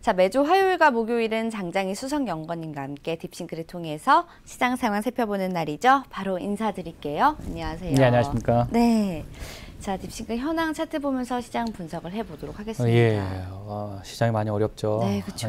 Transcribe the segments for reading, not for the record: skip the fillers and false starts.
자, 매주 화요일과 목요일은 장장희 수석연구원님과 함께 딥싱크를 통해서 시장 상황 살펴보는 날이죠. 바로 인사드릴게요. 안녕하세요. 네, 안녕하십니까. 네. 자, 딥싱크 현황 차트 보면서 시장 분석을 해보도록 하겠습니다. 예, 시장이 많이 어렵죠. 네, 그렇죠.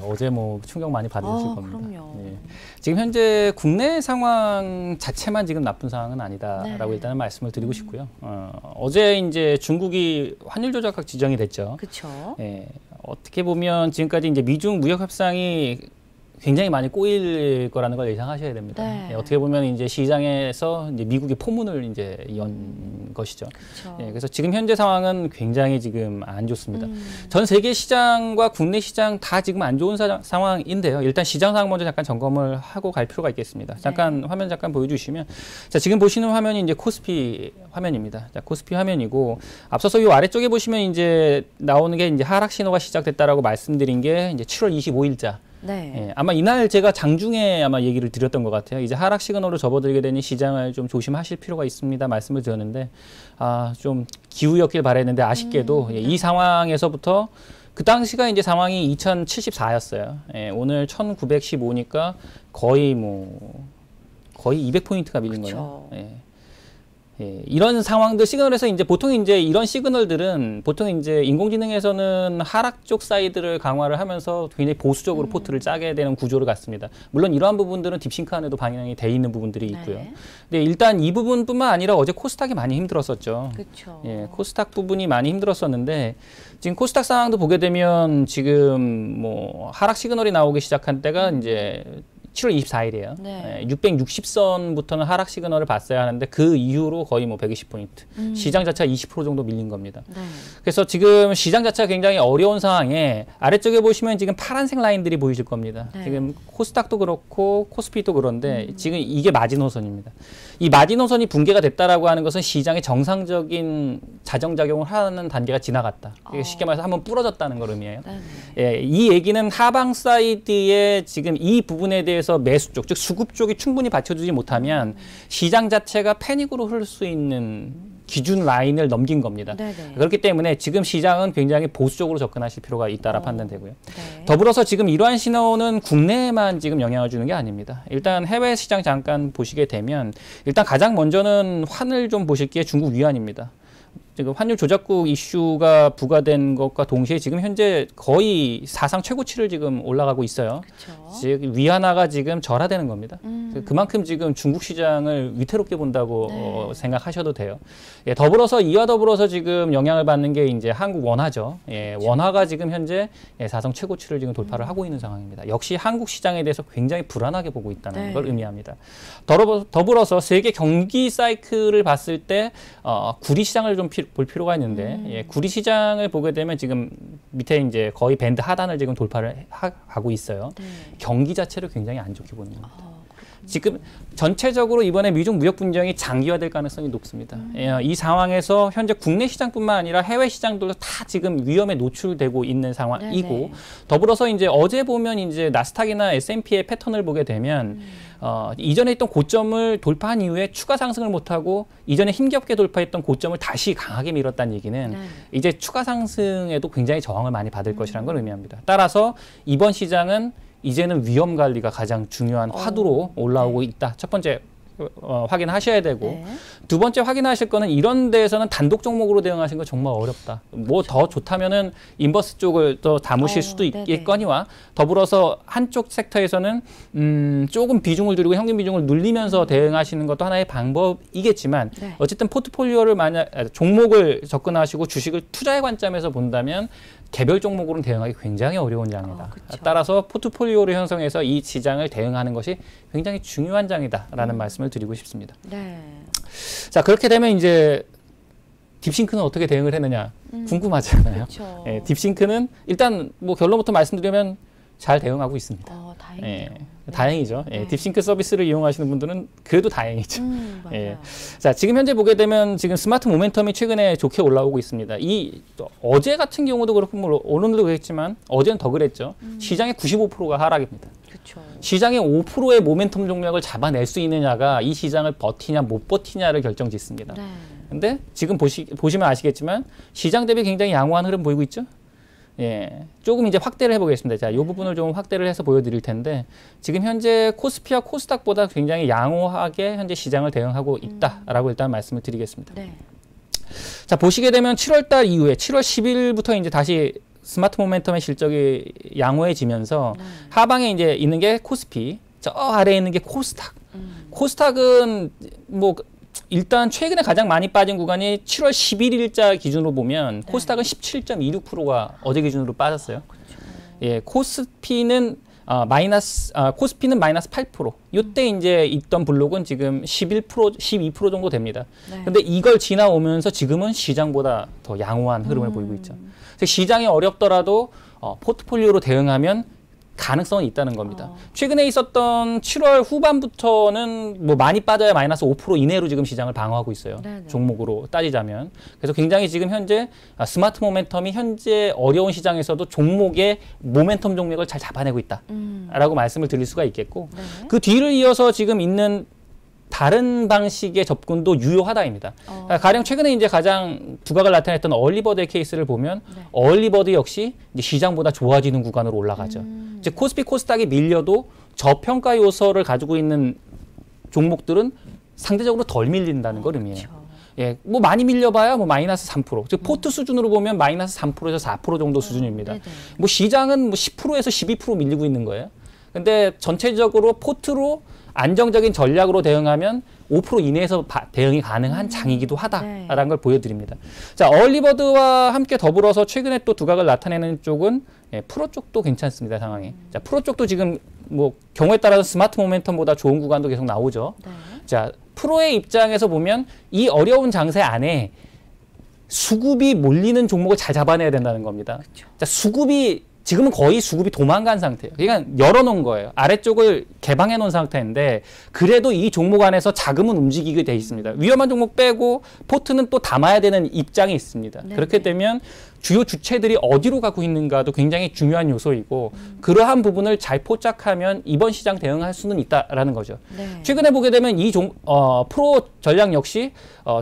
어제 뭐 충격 많이 받으실 겁니다. 그럼요. 예. 지금 현재 국내 상황 자체만 지금 나쁜 상황은 아니다라고 네. 일단은 말씀을 드리고 싶고요. 어제 이제 중국이 환율 조작국 지정이 됐죠. 그렇죠. 예, 어떻게 보면 지금까지 이제 미중 무역 협상이 굉장히 많이 꼬일 거라는 걸 예상하셔야 됩니다. 네. 예, 어떻게 보면 이제 시장에서 이제 미국의 포문을 이제 연 것이죠. 그렇죠. 예, 그래서 지금 현재 상황은 굉장히 지금 안 좋습니다. 전 세계 시장과 국내 시장 다 지금 안 좋은 상황인데요. 일단 시장 상황 먼저 잠깐 점검을 하고 갈 필요가 있겠습니다. 잠깐 네. 화면 잠깐 보여주시면, 자, 지금 보시는 화면이 이제 코스피 화면입니다. 자, 코스피 화면이고 앞서서 이 아래쪽에 보시면 이제 나오는 게 이제 하락 신호가 시작됐다라고 말씀드린 게 이제 7월 25일자. 네. 예, 아마 이날 제가 장중에 아마 얘기를 드렸던 것 같아요. 이제 하락 시그널로 접어들게 되니 시장을 좀 조심하실 필요가 있습니다. 말씀을 드렸는데, 좀 기우였길 바랬는데 아쉽게도 예, 이 상황에서부터 그 당시가 이제 상황이 2074였어요. 예, 오늘 1915니까 거의 200포인트가 밀린 거예요. 예. 예, 이런 상황들 시그널에서 이제 보통 이제 이런 시그널들은 보통 이제 인공지능에서는 하락 쪽 사이드를 강화를 하면서 굉장히 보수적으로 포트를 짜게 되는 구조를 갖습니다. 물론 이러한 부분들은 딥싱크 안에도 반영이 돼 있는 부분들이 있고요. 네. 근데 일단 이 부분뿐만 아니라 어제 코스닥이 많이 힘들었었죠. 그렇죠. 예, 코스닥 부분이 많이 힘들었었는데 지금 코스닥 상황도 보게 되면 지금 뭐 하락 시그널이 나오기 시작한 때가 이제 7월 24일이에요. 네. 660선부터는 하락 시그널을 봤어야 하는데 그 이후로 거의 뭐 120포인트. 시장 자체가 20% 정도 밀린 겁니다. 네. 그래서 지금 시장 자체가 굉장히 어려운 상황에 아래쪽에 보시면 지금 파란색 라인들이 보이실 겁니다. 네. 지금 코스닥도 그렇고 코스피도 그런데 지금 이게 마지노선입니다. 이 마지노선이 붕괴가 됐다라고 하는 것은 시장의 정상적인 자정작용을 하는 단계가 지나갔다. 이게 쉽게 말해서 한번 부러졌다는 걸 의미해요. 네. 예, 이 얘기는 하방 사이드에 지금 이 부분에 대해서 매수 쪽, 즉 수급 쪽이 충분히 받쳐주지 못하면 시장 자체가 패닉으로 흐를 수 있는 기준 라인을 넘긴 겁니다. 네네. 그렇기 때문에 지금 시장은 굉장히 보수적으로 접근하실 필요가 있다라 판단되고요. 네. 더불어서 지금 이러한 신호는 국내에만 지금 영향을 주는 게 아닙니다. 일단 해외 시장 잠깐 보시게 되면 일단 가장 먼저는 환을 좀 보실게 중국 위안입니다. 지금 환율 조작국 이슈가 부과된 것과 동시에 지금 현재 거의 사상 최고치를 지금 올라가고 있어요. 그렇죠. 즉 위안화가 지금 절하되는 겁니다. 그만큼 지금 중국 시장을 위태롭게 본다고 네. 생각하셔도 돼요. 예, 더불어서 이와 더불어서 지금 영향을 받는 게 이제 한국 원화죠. 예, 원화가 지금 현재 사상 최고치를 지금 돌파를 하고 있는 상황입니다. 역시 한국 시장에 대해서 굉장히 불안하게 보고 있다는 네. 걸 의미합니다. 더불어서 세계 경기 사이클을 봤을 때 구리 시장을 좀 볼 필요가 있는데 예, 구리 시장을 보게 되면 지금 밑에 이제 거의 밴드 하단을 지금 돌파를 하고 있어요. 네. 경기 자체를 굉장히 안 좋게 보는 겁니다. 그렇군요. 지금 전체적으로 이번에 미중 무역 분쟁이 장기화될 가능성이 높습니다. 예, 이 상황에서 현재 국내 시장뿐만 아니라 해외 시장들도 다 지금 위험에 노출되고 있는 상황이고 네네. 더불어서 이제 어제 보면 이제 나스닥이나 S&P의 패턴을 보게 되면 이전에 있던 고점을 돌파한 이후에 추가 상승을 못하고 이전에 힘겹게 돌파했던 고점을 다시 강하게 밀었다는 얘기는 네. 이제 추가 상승에도 굉장히 저항을 많이 받을 것이라는 걸 의미합니다. 따라서 이번 시장은 이제는 위험 관리가 가장 중요한 화두로 올라오고 있다. 첫 번째 확인하셔야 되고 네. 두 번째 확인하실 거는 이런 데에서는 단독 종목으로 대응하시는 거 정말 어렵다. 뭐 더 좋다면은 인버스 쪽을 더 담으실 수도 네네. 있겠거니와 더불어서 한쪽 섹터에서는 조금 비중을 줄이고 현금 비중을 늘리면서 대응하시는 것도 하나의 방법이겠지만 네. 어쨌든 포트폴리오를 종목을 접근하시고 주식을 투자의 관점에서 본다면 개별 종목으로는 대응하기 굉장히 어려운 장이다. 그쵸. 따라서 포트폴리오를 형성해서 이 시장을 대응하는 것이 굉장히 중요한 장이다라는 말씀을 드리고 싶습니다. 네. 자, 그렇게 되면 이제 딥싱크는 어떻게 대응을 했느냐 궁금하잖아요. 그렇죠. 예, 딥싱크는 일단 뭐 결론부터 말씀드리면 잘 대응하고 있습니다. 다행이네요. 예, 네. 다행이죠. 예, 네. 딥싱크 서비스를 이용하시는 분들은 그래도 다행이죠. 맞아요. 예. 자, 지금 현재 보게 되면 지금 스마트 모멘텀이 최근에 좋게 올라오고 있습니다. 어제 같은 경우도 그렇고 뭐 오늘도 그랬지만 어제는 더 그랬죠. 시장의 95%가 하락입니다. 그렇죠. 시장의 5%의 모멘텀 종력을 잡아낼 수 있느냐가 이 시장을 버티냐 못 버티냐를 결정짓습니다. 네. 근데 지금 보시면 아시겠지만 시장 대비 굉장히 양호한 흐름 보이고 있죠? 예, 조금 이제 확대를 해보겠습니다. 자, 이 부분을 좀 확대를 해서 보여드릴 텐데 지금 현재 코스피와 코스닥보다 굉장히 양호하게 현재 시장을 대응하고 있다라고 일단 말씀을 드리겠습니다. 네. 자, 보시게 되면 7월달 이후에 7월 10일부터 이제 다시 스마트 모멘텀의 실적이 양호해지면서 하방에 이제 있는 게 코스피, 저 아래에 있는 게 코스닥. 코스닥은 뭐 일단 최근에 가장 많이 빠진 구간이 7월 11일자 기준으로 보면 코스닥은 17.26%가 어제 기준으로 빠졌어요. 예, 코스피는 코스피는 마이너스 8%. 이때 이제 있던 블록은 지금 11%, 12% 정도 됩니다. 근데 이걸 지나오면서 지금은 시장보다 더 양호한 흐름을 보이고 있죠. 그래서 시장이 어렵더라도 포트폴리오로 대응하면 가능성은 있다는 겁니다. 최근에 있었던 7월 후반부터는 뭐 많이 빠져야 마이너스 5% 이내로 지금 시장을 방어하고 있어요. 네네. 종목으로 따지자면. 그래서 굉장히 지금 현재 스마트 모멘텀이 현재 어려운 시장에서도 종목의 모멘텀 종목을 잘 잡아내고 있다라고 말씀을 드릴 수가 있겠고 네. 그 뒤를 이어서 지금 있는 다른 방식의 접근도 유효하다입니다. 가령 최근에 이제 가장 두각을 나타냈던 얼리버드의 케이스를 보면 얼리버드 역시 이제 시장보다 좋아지는 구간으로 올라가죠. 이제 코스피 코스닥이 밀려도 저평가 요소를 가지고 있는 종목들은 상대적으로 덜 밀린다는 걸 의미해요. 예, 뭐 많이 밀려봐야 뭐 마이너스 3%. 즉 포트 수준으로 보면 마이너스 3%에서 4% 정도 수준입니다. 뭐 시장은 뭐 10%에서 12% 밀리고 있는 거예요. 근데 전체적으로 포트로 안정적인 전략으로 대응하면 5% 이내에서 대응이 가능한 장이기도 하다라는 걸 보여드립니다. 자, 얼리버드와 함께 더불어서 최근에 또 두각을 나타내는 쪽은 프로 쪽도 괜찮습니다, 상황이. 자, 프로 쪽도 지금 뭐 경우에 따라서 스마트 모멘텀보다 좋은 구간도 계속 나오죠. 자, 프로의 입장에서 보면 이 어려운 장세 안에 수급이 몰리는 종목을 잘 잡아내야 된다는 겁니다. 자, 지금은 거의 수급이 도망간 상태예요. 그러니까 열어놓은 거예요. 아래쪽을 개방해 놓은 상태인데 그래도 이 종목 안에서 자금은 움직이게 돼 있습니다. 위험한 종목 빼고 포트는 또 담아야 되는 입장이 있습니다. 그렇게 되면 주요 주체들이 어디로 가고 있는가도 굉장히 중요한 요소이고 그러한 부분을 잘 포착하면 이번 시장 대응할 수는 있다라는 거죠. 최근에 보게 되면 이 프로 전략 역시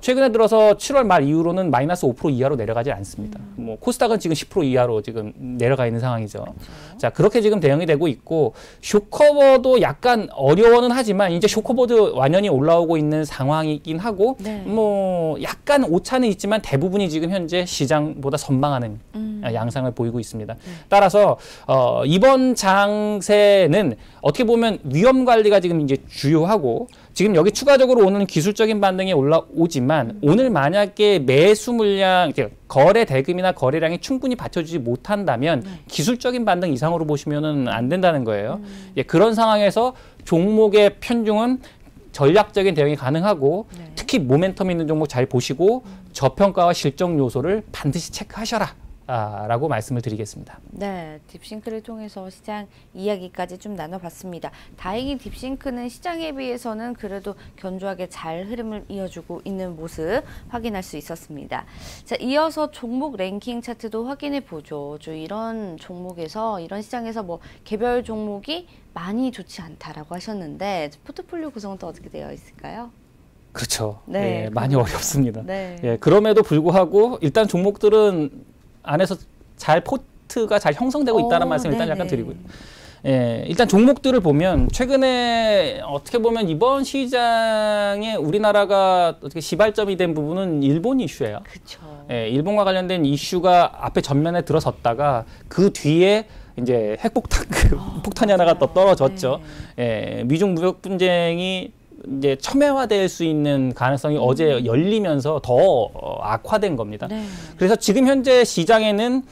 최근에 들어서 7월 말 이후로는 마이너스 5% 이하로 내려가지 않습니다. 뭐 코스닥은 지금 10% 이하로 지금 내려가 있는 상황이죠. 자, 그렇게 지금 대응이 되고 있고 쇼커버도 약간 어려워는 하지만 이제 쇼커버도 완연히 올라오고 있는 상황이긴 하고 뭐 약간 오차는 있지만 대부분이 지금 현재 시장보다 선방하는 양상을 보이고 있습니다. 따라서 이번 장세는 어떻게 보면 위험 관리가 지금 이제 주요하고 지금 여기 추가적으로 오는 기술적인 반등이 올라오지만 오늘 만약에 매수 물량, 거래 대금이나 거래량이 충분히 받쳐주지 못한다면 기술적인 반등 이상으로 보시면은 안 된다는 거예요. 예, 그런 상황에서 종목의 편중은 전략적인 대응이 가능하고 특히 모멘텀 있는 종목 잘 보시고 저평가와 실적 요소를 반드시 체크하셔라. 라고 말씀을 드리겠습니다. 네, 딥싱크를 통해서 시장 이야기까지 좀 나눠봤습니다. 다행히 딥싱크는 시장에 비해서는 그래도 견조하게 잘 흐름을 이어주고 있는 모습 확인할 수 있었습니다. 자, 이어서 종목 랭킹 차트도 확인해 보죠. 이런 종목에서 이런 시장에서 뭐 개별 종목이 많이 좋지 않다라고 하셨는데 포트폴리오 구성은 또 어떻게 되어 있을까요? 그렇죠. 네, 많이 어렵습니다. 네. 예, 그럼에도 불구하고 일단 종목들은 안에서 포트가 잘 형성되고 있다는 말씀 일단 약간 드리고요. 예, 일단 종목들을 보면 최근에 어떻게 보면 이번 시장에 우리나라가 어떻게 시발점이 된 부분은 일본 이슈예요. 그렇죠. 예, 일본과 관련된 이슈가 앞에 전면에 들어섰다가 그 뒤에 이제 폭탄이 하나가 또 떨어졌죠. 예, 미중 무역 분쟁이 이제 첨예화될 수 있는 가능성이 어제 열리면서 더 악화된 겁니다. 그래서 지금 현재 시장에는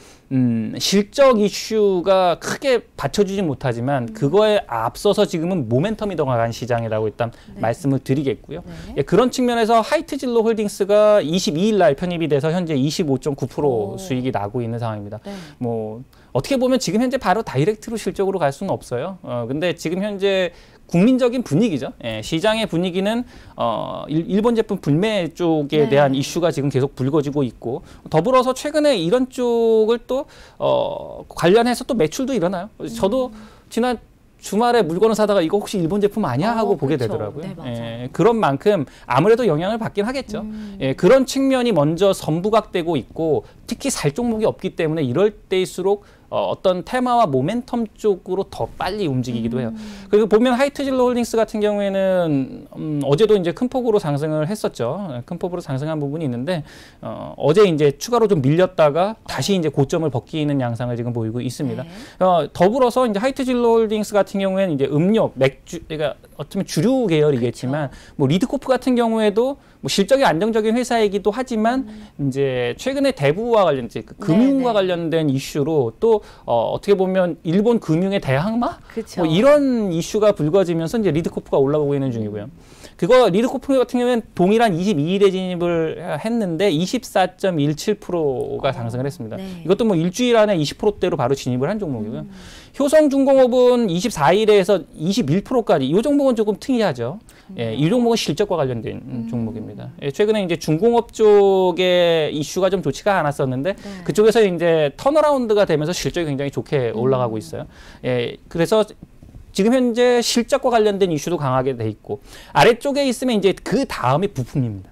실적 이슈가 크게 받쳐주지 못하지만 그거에 앞서서 지금은 모멘텀이 더 강한 시장이라고 일단 말씀을 드리겠고요. 예, 그런 측면에서 하이트진로 홀딩스가 22일 날 편입이 돼서 현재 25.9% 수익이 나고 있는 상황입니다. 뭐 어떻게 보면 지금 현재 바로 다이렉트로 실적으로 갈 수는 없어요. 근데 지금 현재 국민적인 분위기죠. 예, 시장의 분위기는 일본 제품 불매 쪽에 대한 이슈가 지금 계속 불거지고 있고 더불어서 최근에 이런 쪽을 또 관련해서 또 매출도 일어나요. 저도 지난 주말에 물건을 사다가 이거 혹시 일본 제품 아니야? 하고 보게 그렇죠. 되더라고요. 네, 맞아요. 예, 그런 만큼 아무래도 영향을 받긴 하겠죠. 예, 그런 측면이 먼저 선부각되고 있고 특히 살 종목이 없기 때문에 이럴 때일수록 어떤 테마와 모멘텀 쪽으로 더 빨리 움직이기도 해요. 그리고 보면 하이트진로 홀딩스 같은 경우에는 어제도 이제 큰 폭으로 상승을 했었죠. 큰 폭으로 상승한 부분이 있는데 어제 이제 추가로 좀 밀렸다가 다시 이제 고점을 벗기는 양상을 지금 보이고 있습니다. 네. 더불어서 이제 하이트진로 홀딩스 같은 경우에는 이제 음료, 맥주, 그러니까 어쩌면 주류 계열이겠지만 뭐 리드코프 같은 경우에도 뭐 실적이 안정적인 회사이기도 하지만 이제 최근에 대부와 관련 이제 그 금융과 관련된 이슈로 또 어떻게 보면 일본 금융의 대항마 그쵸. 뭐 이런 이슈가 불거지면서 이제 리드코프가 올라오고 있는 중이고요. 그거 리드코프 같은 경우에는 동일한 22일에 진입을 했는데 24.17%가 상승을 했습니다. 네. 이것도 뭐 일주일 안에 20%대로 바로 진입을 한 종목이고요. 효성중공업은 24일에서 21%까지 이 종목은 조금 특이하죠. 예, 이 종목은 실적과 관련된 종목입니다. 예, 최근에 이제 중공업 쪽의 이슈가 좀 좋지가 않았었는데 그쪽에서 이제 턴어라운드가 되면서 실적이 굉장히 좋게 올라가고 있어요. 예, 그래서 지금 현재 실적과 관련된 이슈도 강하게 돼 있고 아래쪽에 있으면 이제 그 다음에 부품입니다.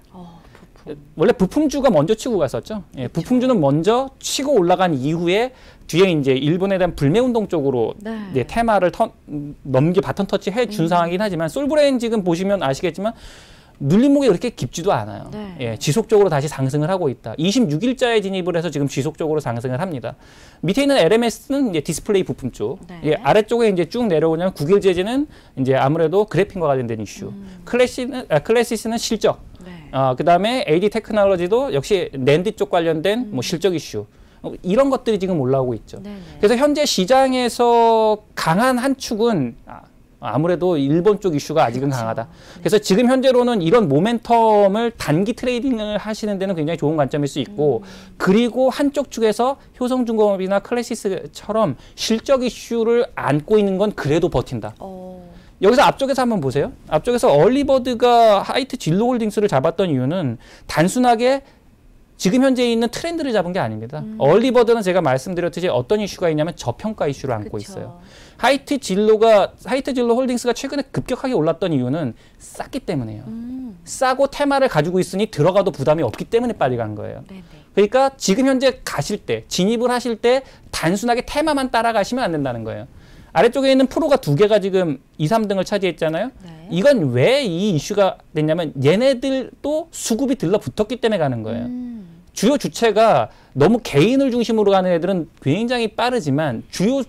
부품. 원래 부품주가 먼저 치고 갔었죠. 예, 부품주는 먼저 치고 올라간 이후에 뒤에 이제 일본에 대한 불매운동 쪽으로 네. 이제 테마를 바톤 터치 해준 상황이긴 하지만 솔브레인 지금 보시면 아시겠지만 눌림목이 그렇게 깊지도 않아요. 네. 예, 지속적으로 다시 상승을 하고 있다. 26일자에 진입을 해서 지금 지속적으로 상승을 합니다. 밑에 있는 LMS는 이제 디스플레이 부품 쪽. 네. 예, 아래쪽에 이제 쭉 내려오면 국일제재는 이제 아무래도 그래핀과 관련된 이슈. 클래시스는 실적. 네. 그다음에 AD 테크놀로지도 역시 낸드 쪽 관련된 뭐 실적 이슈. 이런 것들이 지금 올라오고 있죠. 네네. 그래서 현재 시장에서 강한 한 축은 아무래도 일본 쪽 이슈가 아직은 그렇죠. 강하다. 그래서 지금 현재로는 이런 모멘텀을 단기 트레이딩을 하시는 데는 굉장히 좋은 관점일 수 있고 그리고 한쪽 축에서 효성중공업이나 클래시스처럼 실적 이슈를 안고 있는 건 그래도 버틴다. 여기서 앞쪽에서 한번 보세요. 앞쪽에서 얼리버드가 하이트 진로홀딩스를 잡았던 이유는 단순하게 지금 현재 있는 트렌드를 잡은 게 아닙니다. 얼리버드는 제가 말씀드렸듯이 어떤 이슈가 있냐면 저평가 이슈를 안고 그쵸. 있어요. 하이트 진로 홀딩스가 최근에 급격하게 올랐던 이유는 쌌기 때문에요. 싸고 테마를 가지고 있으니 들어가도 부담이 없기 때문에 빨리 간 거예요. 네네. 그러니까 지금 현재 가실 때, 진입을 하실 때 단순하게 테마만 따라가시면 안 된다는 거예요. 아래쪽에 있는 프로가 두 개가 지금 2, 3등을 차지했잖아요. 네. 이건 왜 이 이슈가 됐냐면 얘네들도 수급이 들러붙었기 때문에 가는 거예요. 주요 주체가 너무 개인을 중심으로 가는 애들은 굉장히 빠르지만 주요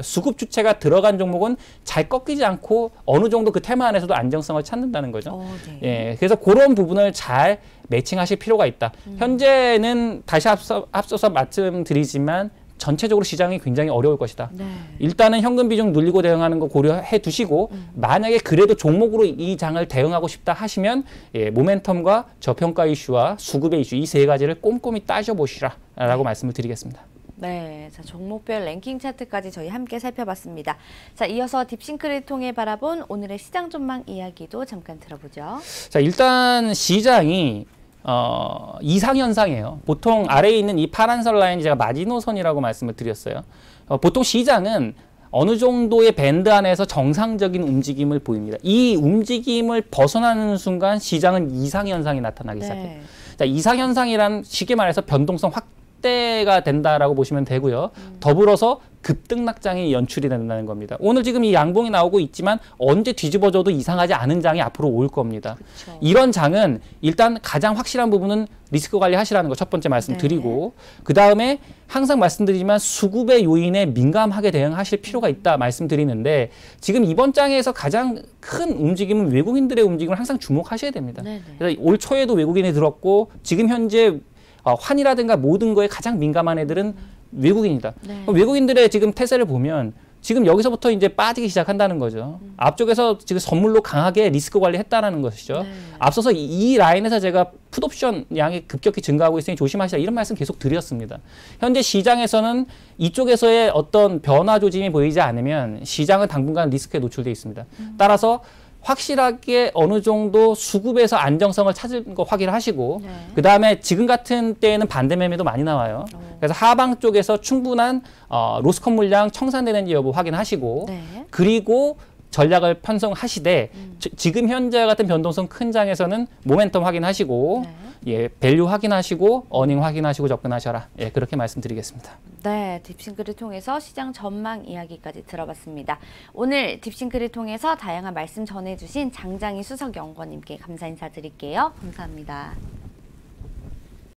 수급 주체가 들어간 종목은 잘 꺾이지 않고 어느 정도 그 테마 안에서도 안정성을 찾는다는 거죠. 네. 예, 그래서 그런 부분을 잘 매칭하실 필요가 있다. 현재는 다시 앞서서 말씀드리지만 전체적으로 시장이 굉장히 어려울 것이다. 네. 일단은 현금 비중 눌리고 대응하는 거 고려해 두시고 만약에 그래도 종목으로 이 장을 대응하고 싶다 하시면 예, 모멘텀과 저평가 이슈와 수급의 이슈 이 세 가지를 꼼꼼히 따져보시라라고 말씀을 드리겠습니다. 네, 자 종목별 랭킹 차트까지 저희 함께 살펴봤습니다. 자, 이어서 딥싱크를 통해 바라본 오늘의 시장 전망 이야기도 잠깐 들어보죠. 자, 일단 시장이 이상현상이에요. 보통 아래에 있는 이 파란선 라인이 제가 마지노선이라고 말씀을 드렸어요. 보통 시장은 어느 정도의 밴드 안에서 정상적인 움직임을 보입니다. 이 움직임을 벗어나는 순간 시장은 이상현상이 나타나기 시작해요. 자, 이상현상이란 쉽게 말해서 변동성 확대가 된다라고 보시면 되고요. 더불어서 급등락장이 연출이 된다는 겁니다. 오늘 지금 이 양봉이 나오고 있지만 언제 뒤집어져도 이상하지 않은 장이 앞으로 올 겁니다. 그쵸. 이런 장은 일단 가장 확실한 부분은 리스크 관리하시라는 거 첫 번째 말씀드리고 그 다음에 항상 말씀드리지만 수급의 요인에 민감하게 대응하실 필요가 있다 말씀드리는데 지금 이번 장에서 가장 큰 움직임은 외국인들의 움직임을 항상 주목하셔야 됩니다. 네네. 그래서 올 초에도 외국인이 들었고 지금 현재 환이라든가 모든 거에 가장 민감한 애들은 외국인이다. 네. 외국인들의 지금 태세를 보면 지금 여기서부터 이제 빠지기 시작한다는 거죠. 앞쪽에서 지금 선물로 강하게 리스크 관리했다라는 것이죠. 네. 앞서서 이 라인에서 제가 풋옵션 양이 급격히 증가하고 있으니 조심하시라 이런 말씀 계속 드렸습니다. 현재 시장에서는 이쪽에서의 어떤 변화 조짐이 보이지 않으면 시장은 당분간 리스크에 노출돼 있습니다. 따라서 확실하게 어느 정도 수급에서 안정성을 찾은 거 확인하시고 네. 그다음에 지금 같은 때에는 반대 매매도 많이 나와요. 그래서 하방 쪽에서 충분한 로스컷 물량 청산되는지 여부 확인하시고 네. 그리고 전략을 편성하시되 지금 현재 같은 변동성 큰 장에서는 모멘텀 확인하시고 네. 예, 밸류 확인하시고 어닝 확인하시고 접근하셔라. 예, 그렇게 말씀드리겠습니다. 네, 딥싱크를 통해서 시장 전망 이야기까지 들어봤습니다. 오늘 딥싱크를 통해서 다양한 말씀 전해주신 장장희 수석연구원님께 감사 인사드릴게요. 감사합니다.